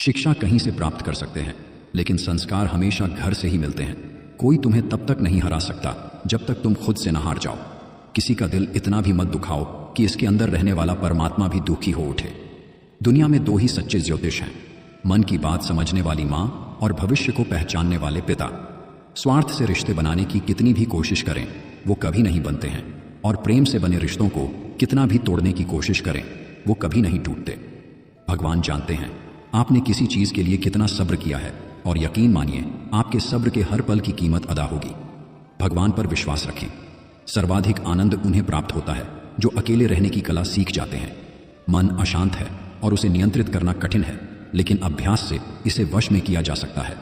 शिक्षा कहीं से प्राप्त कर सकते हैं, लेकिन संस्कार हमेशा घर से ही मिलते हैं। कोई तुम्हें तब तक नहीं हरा सकता जब तक तुम खुद से न हार जाओ। किसी का दिल इतना भी मत दुखाओ कि इसके अंदर रहने वाला परमात्मा भी दुखी हो उठे। दुनिया में दो ही सच्चे ज्योतिष हैं, मन की बात समझने वाली माँ और भविष्य को पहचानने वाले पिता। स्वार्थ से रिश्ते बनाने की कितनी भी कोशिश करें वो कभी नहीं बनते हैं, और प्रेम से बने रिश्तों को कितना भी तोड़ने की कोशिश करें वो कभी नहीं टूटते। भगवान जानते हैं आपने किसी चीज के लिए कितना सब्र किया है, और यकीन मानिए आपके सब्र के हर पल की कीमत अदा होगी। भगवान पर विश्वास रखें। सर्वाधिक आनंद उन्हें प्राप्त होता है जो अकेले रहने की कला सीख जाते हैं। मन अशांत है और उसे नियंत्रित करना कठिन है, लेकिन अभ्यास से इसे वश में किया जा सकता है।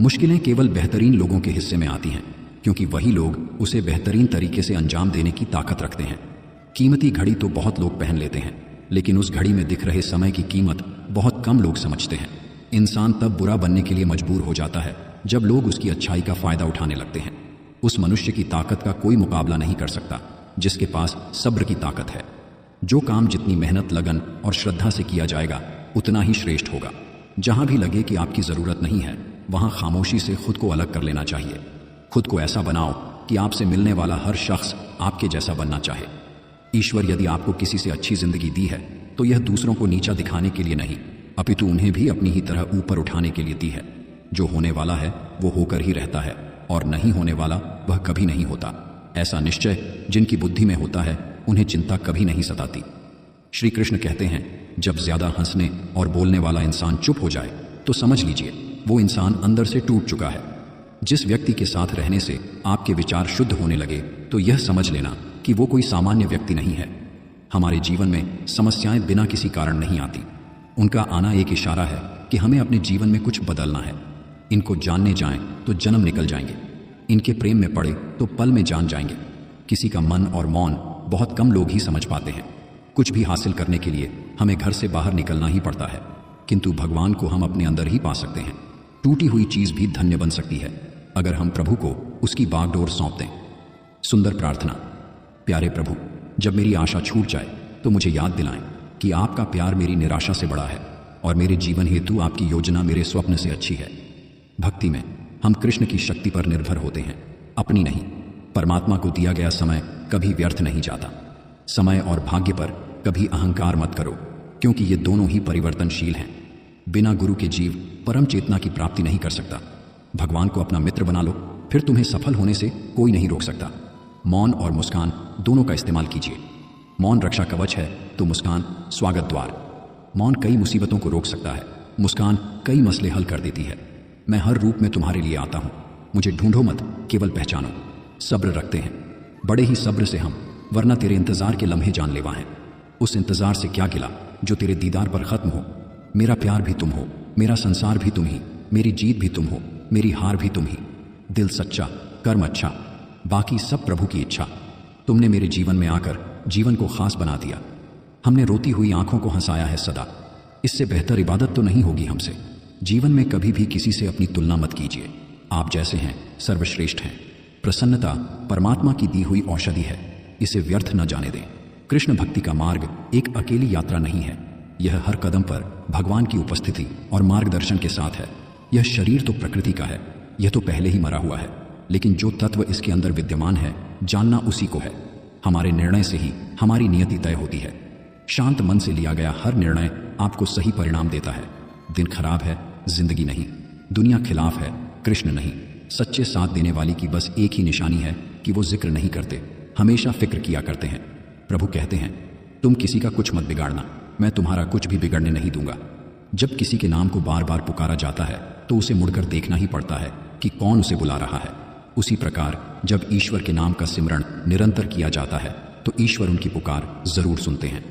मुश्किलें केवल बेहतरीन लोगों के हिस्से में आती हैं, क्योंकि वही लोग उसे बेहतरीन तरीके से अंजाम देने की ताकत रखते हैं। कीमती घड़ी तो बहुत लोग पहन लेते हैं, लेकिन उस घड़ी में दिख रहे समय की कीमत बहुत कम लोग समझते हैं। इंसान तब बुरा बनने के लिए मजबूर हो जाता है जब लोग उसकी अच्छाई का फायदा उठाने लगते हैं। उस मनुष्य की ताकत का कोई मुकाबला नहीं कर सकता जिसके पास सब्र की ताकत है। जो काम जितनी मेहनत, लगन और श्रद्धा से किया जाएगा उतना ही श्रेष्ठ होगा। जहां भी लगे कि आपकी जरूरत नहीं है वहां खामोशी से खुद को अलग कर लेना चाहिए। खुद को ऐसा बनाओ कि आपसे मिलने वाला हर शख्स आपके जैसा बनना चाहे। ईश्वर यदि आपको किसी से अच्छी जिंदगी दी है तो यह दूसरों को नीचा दिखाने के लिए नहीं, अपितु उन्हें भी अपनी ही तरह ऊपर उठाने के लिए दी है। जो होने वाला है वो होकर ही रहता है, और नहीं होने वाला वह कभी नहीं होता। ऐसा निश्चय जिनकी बुद्धि में होता है उन्हें चिंता कभी नहीं सताती। श्री कृष्ण कहते हैं जब ज्यादा हंसने और बोलने वाला इंसान चुप हो जाए तो समझ लीजिए वो इंसान अंदर से टूट चुका है। जिस व्यक्ति के साथ रहने से आपके विचार शुद्ध होने लगे तो यह समझ लेना कि वो कोई सामान्य व्यक्ति नहीं है। हमारे जीवन में समस्याएं बिना किसी कारण नहीं आती। उनका आना एक इशारा है कि हमें अपने जीवन में कुछ बदलना है। इनको जानने जाएं तो जन्म निकल जाएंगे, इनके प्रेम में पड़े तो पल में जान जाएंगे। किसी का मन और मौन बहुत कम लोग ही समझ पाते हैं। कुछ भी हासिल करने के लिए हमें घर से बाहर निकलना ही पड़ता है, किंतु भगवान को हम अपने अंदर ही पा सकते हैं। टूटी हुई चीज भी धन्य बन सकती है अगर हम प्रभु को उसकी बागडोर सौंप दें। सुंदर प्रार्थना। प्यारे प्रभु, जब मेरी आशा छूट जाए तो मुझे याद दिलाएं कि आपका प्यार मेरी निराशा से बड़ा है और मेरे जीवन हेतु आपकी योजना मेरे स्वप्न से अच्छी है। भक्ति में हम कृष्ण की शक्ति पर निर्भर होते हैं, अपनी नहीं। परमात्मा को दिया गया समय कभी व्यर्थ नहीं जाता। समय और भाग्य पर कभी अहंकार मत करो, क्योंकि ये दोनों ही परिवर्तनशील हैं। बिना गुरु के जीव परम चेतना की प्राप्ति नहीं कर सकता। भगवान को अपना मित्र बना लो, फिर तुम्हें सफल होने से कोई नहीं रोक सकता। मौन और मुस्कान दोनों का इस्तेमाल कीजिए। मौन रक्षा कवच है तो मुस्कान स्वागत द्वार। मौन कई मुसीबतों को रोक सकता है, मुस्कान कई मसले हल कर देती है। मैं हर रूप में तुम्हारे लिए आता हूँ, मुझे ढूंढो मत, केवल पहचानो। सब्र रखते हैं, बड़े ही सब्र से हम, वरना तेरे इंतजार के लम्हे जानलेवा हैं। उस इंतजार से क्या गिला जो तेरे दीदार पर खत्म हो। मेरा प्यार भी तुम हो, मेरा संसार भी तुम ही, मेरी जीत भी तुम हो, मेरी हार भी तुम ही। दिल सच्चा, कर्म अच्छा, बाकी सब प्रभु की इच्छा। तुमने मेरे जीवन में आकर जीवन को खास बना दिया। हमने रोती हुई आंखों को हंसाया है सदा। इससे बेहतर इबादत तो नहीं होगी हमसे। जीवन में कभी भी किसी से अपनी तुलना मत कीजिए। आप जैसे हैं सर्वश्रेष्ठ हैं। प्रसन्नता परमात्मा की दी हुई औषधि है, इसे व्यर्थ न जाने दें। कृष्ण भक्ति का मार्ग एक अकेली यात्रा नहीं है, यह हर कदम पर भगवान की उपस्थिति और मार्गदर्शन के साथ है। यह शरीर तो प्रकृति का है, यह तो पहले ही मरा हुआ है, लेकिन जो तत्व इसके अंदर विद्यमान है जानना उसी को है। हमारे निर्णय से ही हमारी नियति तय होती है। शांत मन से लिया गया हर निर्णय आपको सही परिणाम देता है। दिन खराब है, जिंदगी नहीं। दुनिया खिलाफ है, कृष्ण नहीं। सच्चे साथ देने वाली की बस एक ही निशानी है कि वो जिक्र नहीं करते, हमेशा फिक्र किया करते हैं। प्रभु कहते हैं तुम किसी का कुछ मत बिगाड़ना, मैं तुम्हारा कुछ भी बिगड़ने नहीं दूंगा। जब किसी के नाम को बार बार पुकारा जाता है तो उसे मुड़कर देखना ही पड़ता है कि कौन उसे बुला रहा है। उसी प्रकार जब ईश्वर के नाम का सिमरण निरंतर किया जाता है तो ईश्वर उनकी पुकार जरूर सुनते हैं।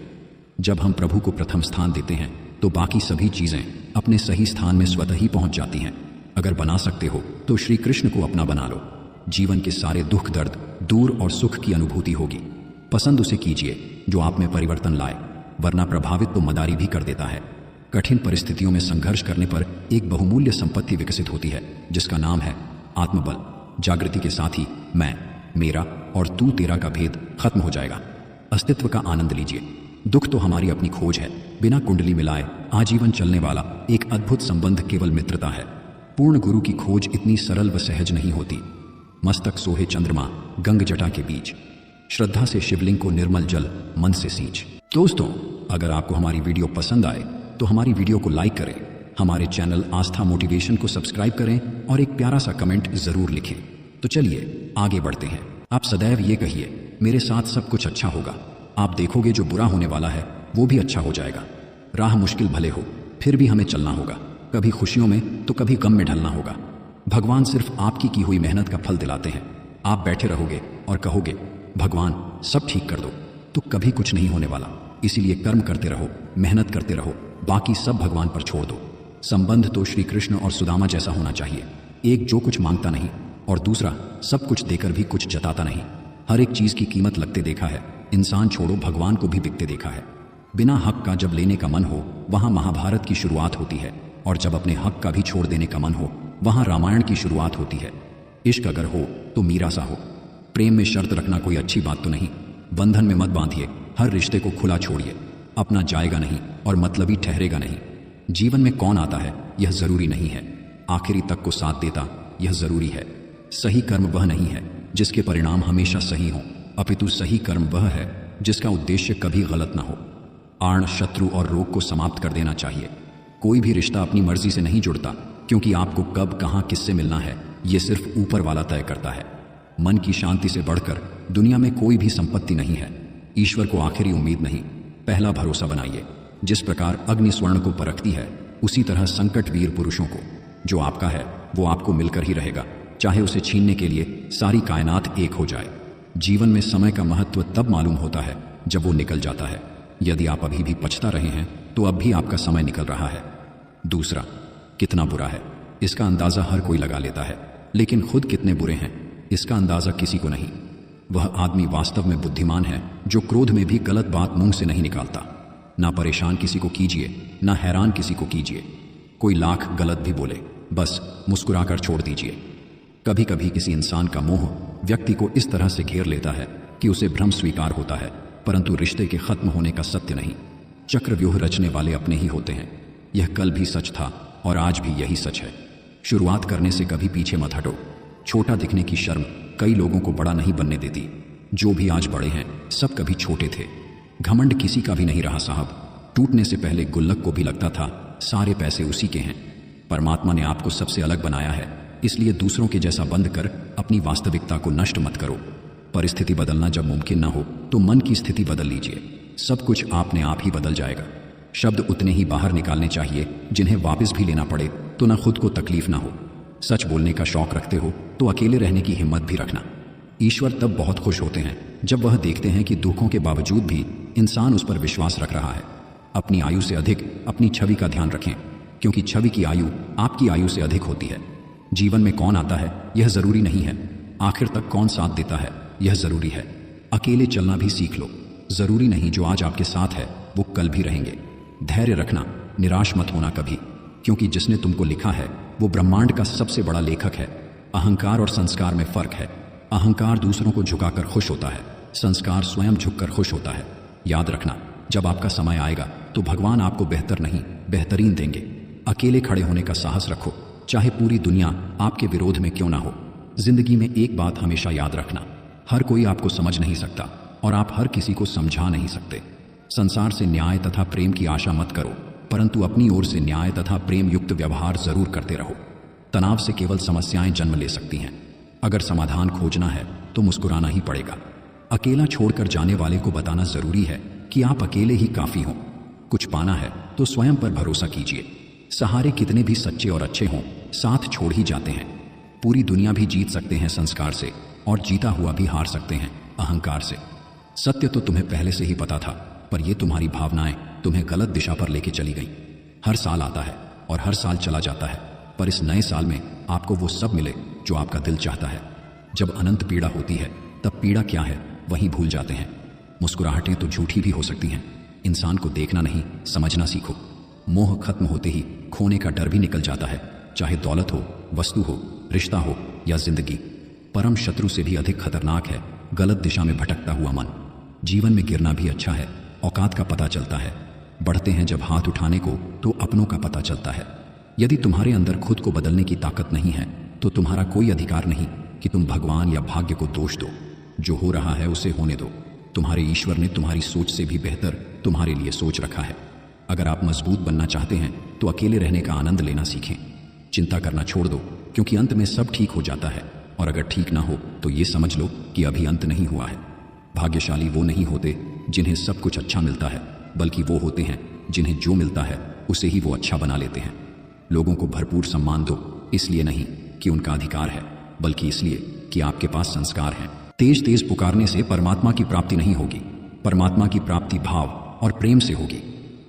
जब हम प्रभु को प्रथम स्थान देते हैं तो बाकी सभी चीजें अपने सही स्थान में स्वतः ही पहुंच जाती हैं। अगर बना सकते हो तो श्री कृष्ण को अपना बना लो। जीवन के सारे दुख दर्द दूर और सुख की अनुभूति होगी। पसंद उसे कीजिए जो आप में परिवर्तन लाए, वरना प्रभावित तो मदारी भी कर देता है। कठिन परिस्थितियों में संघर्ष करने पर एक बहुमूल्य संपत्ति विकसित होती है जिसका नाम है आत्मबल। जागृति के साथ ही मैं, मेरा और तू तेरा का भेद खत्म हो जाएगा। अस्तित्व का आनंद लीजिए। दुख तो हमारी अपनी खोज है, बिना कुंडली मिलाए आजीवन चलने वाला एक अद्भुत संबंध केवल मित्रता है। पूर्ण गुरु की खोज इतनी सरल व सहज नहीं होती। मस्तक सोहे चंद्रमा गंग जटा के बीच, श्रद्धा से शिवलिंग को निर्मल जल मन से सींच। दोस्तों, अगर आपको हमारी वीडियो पसंद आए तो हमारी वीडियो को लाइक करें, हमारे चैनल आस्था मोटिवेशन को सब्सक्राइब करें और एक प्यारा सा कमेंट जरूर लिखें। तो चलिए आगे बढ़ते हैं। आप सदैव ये कहिए, मेरे साथ सब कुछ अच्छा होगा। आप देखोगे जो बुरा होने वाला है वो भी अच्छा हो जाएगा। राह मुश्किल भले हो फिर भी हमें चलना होगा, कभी खुशियों में तो कभी गम में ढलना होगा। भगवान सिर्फ आपकी की हुई मेहनत का फल दिलाते हैं। आप बैठे रहोगे और कहोगे भगवान सब ठीक कर दो, तो कभी कुछ नहीं होने वाला। इसीलिए कर्म करते रहो, मेहनत करते रहो, बाकी सब भगवान पर छोड़ दो। संबंध तो श्री कृष्ण और सुदामा जैसा होना चाहिए। एक जो कुछ मांगता नहीं और दूसरा सब कुछ देकर भी कुछ जताता नहीं। हर एक चीज की कीमत लगते देखा है, इंसान छोड़ो भगवान को भी बिकते देखा है। बिना हक का जब लेने का मन हो वहां महाभारत की शुरुआत होती है, और जब अपने हक का भी छोड़ देने का मन हो वहां रामायण की शुरुआत होती है। इश्क अगर हो तो मीरा सा हो। प्रेम में शर्त रखना कोई अच्छी बात तो नहीं। बंधन में मत बांधिए, हर रिश्ते को खुला छोड़िए। अपना जाएगा नहीं और मतलबी ठहरेगा नहीं। जीवन में कौन आता है यह जरूरी नहीं है, आखिरी तक को साथ देता यह जरूरी है। सही कर्म वह नहीं है जिसके परिणाम हमेशा सही हों, अपितु सही कर्म वह है जिसका उद्देश्य कभी गलत ना हो। आण, शत्रु और रोग को समाप्त कर देना चाहिए। कोई भी रिश्ता अपनी मर्जी से नहीं जुड़ता, क्योंकि आपको कब कहां किससे मिलना है ये सिर्फ ऊपर वाला तय करता है। मन की शांति से बढ़कर दुनिया में कोई भी संपत्ति नहीं है। ईश्वर को आखिरी उम्मीद नहीं, पहला भरोसा बनाइए। जिस प्रकार अग्नि स्वर्ण को परखती है, उसी तरह संकट वीर पुरुषों को। जो आपका है वो आपको मिलकर ही रहेगा, चाहे उसे छीनने के लिए सारी कायनात एक हो जाए। जीवन में समय का महत्व तब मालूम होता है जब वो निकल जाता है। यदि आप अभी भी पछता रहे हैं तो अब भी आपका समय निकल रहा है। दूसरा, कितना बुरा है इसका अंदाजा हर कोई लगा लेता है, लेकिन खुद कितने बुरे हैं इसका अंदाजा किसी को नहीं। वह आदमी वास्तव में बुद्धिमान है जो क्रोध में भी गलत बात मुंह से नहीं निकालता। ना परेशान किसी को कीजिए, ना हैरान किसी को कीजिए। कोई लाख गलत भी बोले, बस मुस्कुराकर छोड़ दीजिए। कभी कभी किसी इंसान का मोह व्यक्ति को इस तरह से घेर लेता है कि उसे भ्रम स्वीकार होता है, परंतु रिश्ते के खत्म होने का सत्य नहीं। चक्रव्यूह रचने वाले अपने ही होते हैं। यह कल भी सच था और आज भी यही सच है। शुरुआत करने से कभी पीछे मत हटो। छोटा दिखने की शर्म कई लोगों को बड़ा नहीं बनने देती। जो भी आज बड़े हैं सब कभी छोटे थे। घमंड किसी का भी नहीं रहा साहब। टूटने से पहले गुल्लक को भी लगता था सारे पैसे उसी के हैं। परमात्मा ने आपको सबसे अलग बनाया है, इसलिए दूसरों के जैसा बंद कर अपनी वास्तविकता को नष्ट मत करो। परिस्थिति बदलना जब मुमकिन न हो तो मन की स्थिति बदल लीजिए। सब कुछ आपने आप ही बदल जाएगा। शब्द उतने ही बाहर निकालने चाहिए जिन्हें वापस भी लेना पड़े तो ना खुद को तकलीफ ना हो। सच बोलने का शौक रखते हो तो अकेले रहने की हिम्मत भी रखना। ईश्वर तब बहुत खुश होते हैं जब वह देखते हैं कि दुखों के बावजूद भी इंसान उस पर विश्वास रख रहा है। अपनी आयु से अधिक अपनी छवि का ध्यान रखें, क्योंकि छवि की आयु आपकी आयु से अधिक होती है। जीवन में कौन आता है यह जरूरी नहीं है, आखिर तक कौन साथ देता है यह जरूरी है। अकेले चलना भी सीख लो। जरूरी नहीं जो आज आपके साथ है वो कल भी रहेंगे। धैर्य रखना, निराश मत होना कभी, क्योंकि जिसने तुमको लिखा है वो ब्रह्मांड का सबसे बड़ा लेखक है। अहंकार और संस्कार में फर्क है। अहंकार दूसरों को झुकाकर खुश होता है, संस्कार स्वयं झुककर खुश होता है। याद रखना, जब आपका समय आएगा तो भगवान आपको बेहतर नहीं बेहतरीन देंगे। अकेले खड़े होने का साहस रखो, चाहे पूरी दुनिया आपके विरोध में क्यों ना हो। जिंदगी में एक बात हमेशा याद रखना, हर कोई आपको समझ नहीं सकता और आप हर किसी को समझा नहीं सकते। संसार से न्याय तथा प्रेम की आशा मत करो, परंतु अपनी ओर से न्याय तथा प्रेम युक्त व्यवहार जरूर करते रहो। तनाव से केवल समस्याएं जन्म ले सकती हैं। अगर समाधान खोजना है तो मुस्कुराना ही पड़ेगा। अकेला छोड़कर जाने वाले को बताना जरूरी है कि आप अकेले ही काफी हो। कुछ पाना है तो स्वयं पर भरोसा कीजिए। सहारे कितने भी सच्चे और अच्छे हों, साथ छोड़ ही जाते हैं। पूरी दुनिया भी जीत सकते हैं संस्कार से, और जीता हुआ भी हार सकते हैं अहंकार से। सत्य तो तुम्हें पहले से ही पता था, पर यह तुम्हारी भावनाएं तुम्हें गलत दिशा पर लेके चली गई। हर साल आता है और हर साल चला जाता है, पर इस नए साल में आपको वो सब मिले जो आपका दिल चाहता है। जब अनंत पीड़ा होती है तब पीड़ा क्या है वहीं भूल जाते हैं। मुस्कुराहटें तो झूठी भी हो सकती हैं। इंसान को देखना नहीं समझना सीखो। मोह खत्म होते ही खोने का डर भी निकल जाता है, चाहे दौलत हो, वस्तु हो, रिश्ता हो या जिंदगी। परम शत्रु से भी अधिक खतरनाक है गलत दिशा में भटकता हुआ मन। जीवन में गिरना भी अच्छा है, औकात का पता चलता है। बढ़ते हैं जब हाथ उठाने को तो अपनों का पता चलता है। यदि तुम्हारे अंदर खुद को बदलने की ताकत नहीं है तो तुम्हारा कोई अधिकार नहीं कि तुम भगवान या भाग्य को दोष दो। जो हो रहा है उसे होने दो। तुम्हारे ईश्वर ने तुम्हारी सोच से भी बेहतर तुम्हारे लिए सोच रखा है। अगर आप मजबूत बनना चाहते हैं तो अकेले रहने का आनंद लेना सीखें। चिंता करना छोड़ दो, क्योंकि अंत में सब ठीक हो जाता है। और अगर ठीक ना हो तो ये समझ लो कि अभी अंत नहीं हुआ है। भाग्यशाली वो नहीं होते जिन्हें सब कुछ अच्छा मिलता है, बल्कि वो होते हैं जिन्हें जो मिलता है उसे ही वो अच्छा बना लेते हैं। लोगों को भरपूर सम्मान दो, इसलिए नहीं कि उनका अधिकार है, बल्कि इसलिए कि आपके पास संस्कार हैं। तेज तेज पुकारने से परमात्मा की प्राप्ति नहीं होगी। परमात्मा की प्राप्ति भाव और प्रेम से होगी।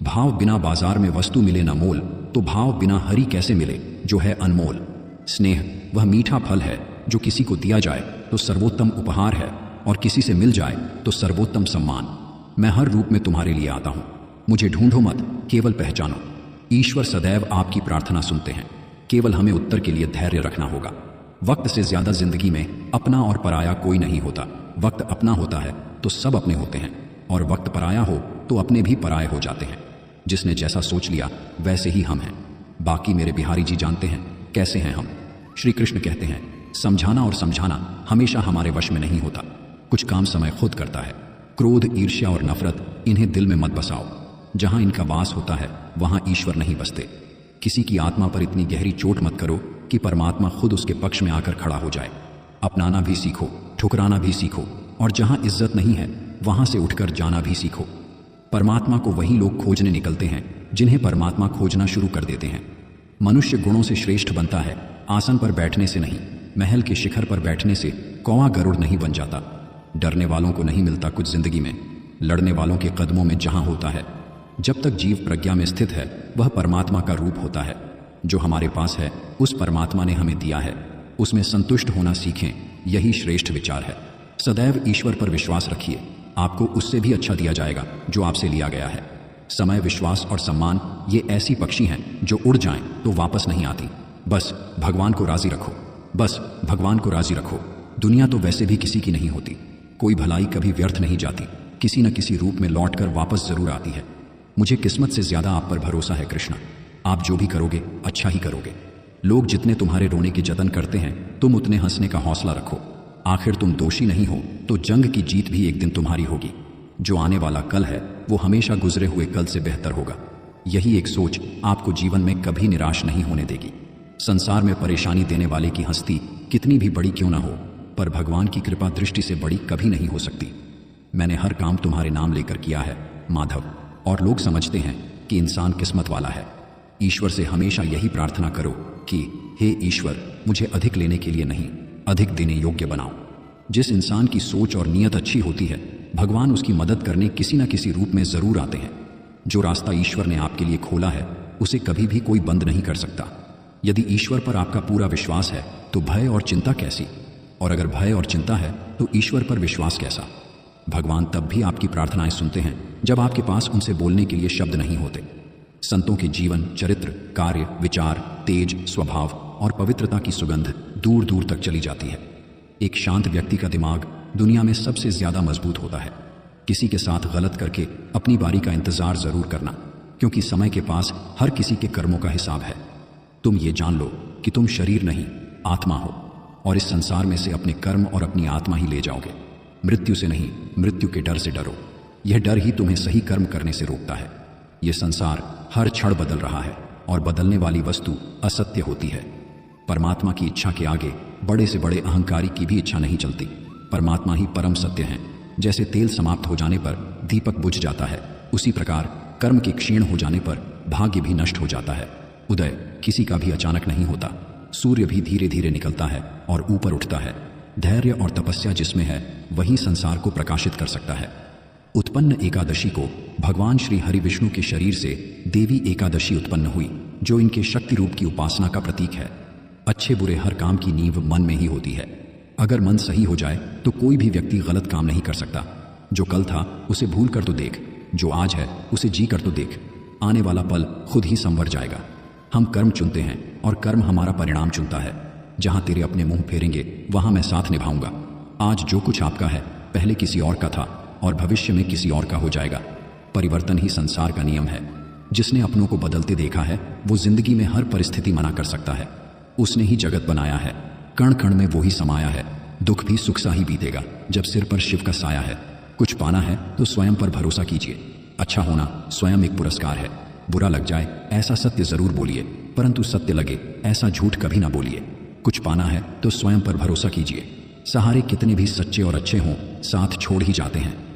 भाव बिना बाजार में वस्तु मिले न मोल, तो भाव बिना हरि कैसे मिले जो है अनमोल। स्नेह वह मीठा फल है जो किसी को दिया जाए तो सर्वोत्तम उपहार है, और किसी से मिल जाए तो सर्वोत्तम सम्मान। मैं हर रूप में तुम्हारे लिए आता हूं, मुझे ढूंढो मत, केवल पहचानो। ईश्वर सदैव आपकी प्रार्थना सुनते हैं, केवल हमें उत्तर के लिए धैर्य रखना होगा। वक्त से ज्यादा जिंदगी में अपना और पराया कोई नहीं होता। वक्त अपना होता है तो सब अपने होते हैं, और वक्त पराया हो तो अपने भी पराये हो जाते हैं। जिसने जैसा सोच लिया वैसे ही हम हैं। बाकी मेरे बिहारी जी जानते हैं कैसे हैं हम। श्री कृष्ण कहते हैं, समझाना और समझाना हमेशा हमारे वश में नहीं होता। कुछ काम समय खुद करता है। क्रोध, ईर्ष्या और नफरत, इन्हें दिल में मत बसाओ। जहां इनका वास होता है वहां ईश्वर नहीं बसते। किसी की आत्मा पर इतनी गहरी चोट मत करो कि परमात्मा खुद उसके पक्ष में आकर खड़ा हो जाए। अपनाना भी सीखो, ठुकराना भी सीखो, और जहां इज्जत नहीं है वहां से उठकर जाना भी सीखो। परमात्मा को वही लोग खोजने निकलते हैं जिन्हें परमात्मा खोजना शुरू कर देते हैं। मनुष्य गुणों से श्रेष्ठ बनता है, आसन पर बैठने से नहीं। महल के शिखर पर बैठने से कौवा गरुड़ नहीं बन जाता। डरने वालों को नहीं मिलता कुछ जिंदगी में, लड़ने वालों के कदमों में जहां होता है। जब तक जीव प्रज्ञा में स्थित है वह परमात्मा का रूप होता है। जो हमारे पास है उस परमात्मा ने हमें दिया है, उसमें संतुष्ट होना सीखें, यही श्रेष्ठ विचार है। सदैव ईश्वर पर विश्वास रखिए, आपको उससे भी अच्छा दिया जाएगा जो आपसे लिया गया है। समय, विश्वास और सम्मान ये ऐसी पक्षी हैं जो उड़ जाएं तो वापस नहीं आती। बस भगवान को राजी रखो, बस भगवान को राजी रखो। दुनिया तो वैसे भी किसी की नहीं होती। कोई भलाई कभी व्यर्थ नहीं जाती, किसी न किसी रूप में लौटकर वापस जरूर आती है। मुझे किस्मत से ज्यादा आप पर भरोसा है कृष्णा। आप जो भी करोगे अच्छा ही करोगे। लोग जितने तुम्हारे रोने के जतन करते हैं तुम उतने हंसने का हौसला रखो। आखिर तुम दोषी नहीं हो तो जंग की जीत भी एक दिन तुम्हारी होगी। जो आने वाला कल है वो हमेशा गुजरे हुए कल से बेहतर होगा। यही एक सोच आपको जीवन में कभी निराश नहीं होने देगी। संसार में परेशानी देने वाले की हस्ती कितनी भी बड़ी क्यों ना हो, पर भगवान की कृपा दृष्टि से बड़ी कभी नहीं हो सकती। मैंने हर काम तुम्हारे नाम लेकर किया है माधव, और लोग समझते हैं कि इंसान किस्मत वाला है। ईश्वर से हमेशा यही प्रार्थना करो कि हे ईश्वर, मुझे अधिक लेने के लिए नहीं, अधिक देने योग्य बनाओ। जिस इंसान की सोच और नीयत अच्छी होती है भगवान उसकी मदद करने किसी न किसी रूप में जरूर आते हैं। जो रास्ता ईश्वर ने आपके लिए खोला है उसे कभी भी कोई बंद नहीं कर सकता। यदि ईश्वर पर आपका पूरा विश्वास है तो भय और चिंता कैसी, और अगर भय और चिंता है तो ईश्वर पर विश्वास कैसा। भगवान तब भी आपकी प्रार्थनाएं सुनते हैं जब आपके पास उनसे बोलने के लिए शब्द नहीं होते। संतों के जीवन, चरित्र, कार्य, विचार, तेज, स्वभाव और पवित्रता की सुगंध दूर दूर तक चली जाती है। एक शांत व्यक्ति का दिमाग दुनिया में सबसे ज्यादा मजबूत होता है। किसी के साथ गलत करके अपनी बारी का इंतजार जरूर करना, क्योंकि समय के पास हर किसी के कर्मों का हिसाब है। तुम ये जान लो कि तुम शरीर नहीं आत्मा हो, और इस संसार में से अपने कर्म और अपनी आत्मा ही ले जाओगे। मृत्यु से नहीं, मृत्यु के डर से डरो। यह डर ही तुम्हें सही कर्म करने से रोकता है। यह संसार हर क्षण बदल रहा है और बदलने वाली वस्तु असत्य होती है। परमात्मा की इच्छा के आगे बड़े से बड़े अहंकारी की भी इच्छा नहीं चलती। परमात्मा ही परम सत्य है। जैसे तेल समाप्त हो जाने पर दीपक बुझ जाता है, उसी प्रकार कर्म के क्षीण हो जाने पर भाग्य भी नष्ट हो जाता है। उदय किसी का भी अचानक नहीं होता। सूर्य भी धीरे धीरे निकलता है और ऊपर उठता है। धैर्य और तपस्या जिसमें है वही संसार को प्रकाशित कर सकता है। उत्पन्न एकादशी को भगवान श्री हरि विष्णु के शरीर से देवी एकादशी उत्पन्न हुई, जो इनके शक्ति रूप की उपासना का प्रतीक है। अच्छे बुरे हर काम की नींव मन में ही होती है। अगर मन सही हो जाए तो कोई भी व्यक्ति गलत काम नहीं कर सकता। जो कल था उसे भूल कर तो देख, जो आज है उसे जी कर तो देख। आने वाला पल खुद ही संवर जाएगा। हम कर्म चुनते हैं और कर्म हमारा परिणाम चुनता है। जहां तेरे अपने मुंह फेरेंगे वहां मैं साथ निभाऊंगा। आज जो कुछ आपका है पहले किसी और का था और भविष्य में किसी और का हो जाएगा। परिवर्तन ही संसार का नियम है। जिसने अपनों को बदलते देखा है वो जिंदगी में हर परिस्थिति मना कर सकता है। उसने ही जगत बनाया है, कण कण में वो ही समाया है। दुख भी सुख सा ही बीतेगा जब सिर पर शिव का साया है। कुछ पाना है तो स्वयं पर भरोसा कीजिए। अच्छा होना स्वयं एक पुरस्कार है। बुरा लग जाए ऐसा सत्य जरूर बोलिए, परंतु सत्य लगे ऐसा झूठ कभी ना बोलिए। कुछ पाना है तो स्वयं पर भरोसा कीजिए। सहारे कितने भी सच्चे और अच्छे हों, साथ छोड़ ही जाते हैं।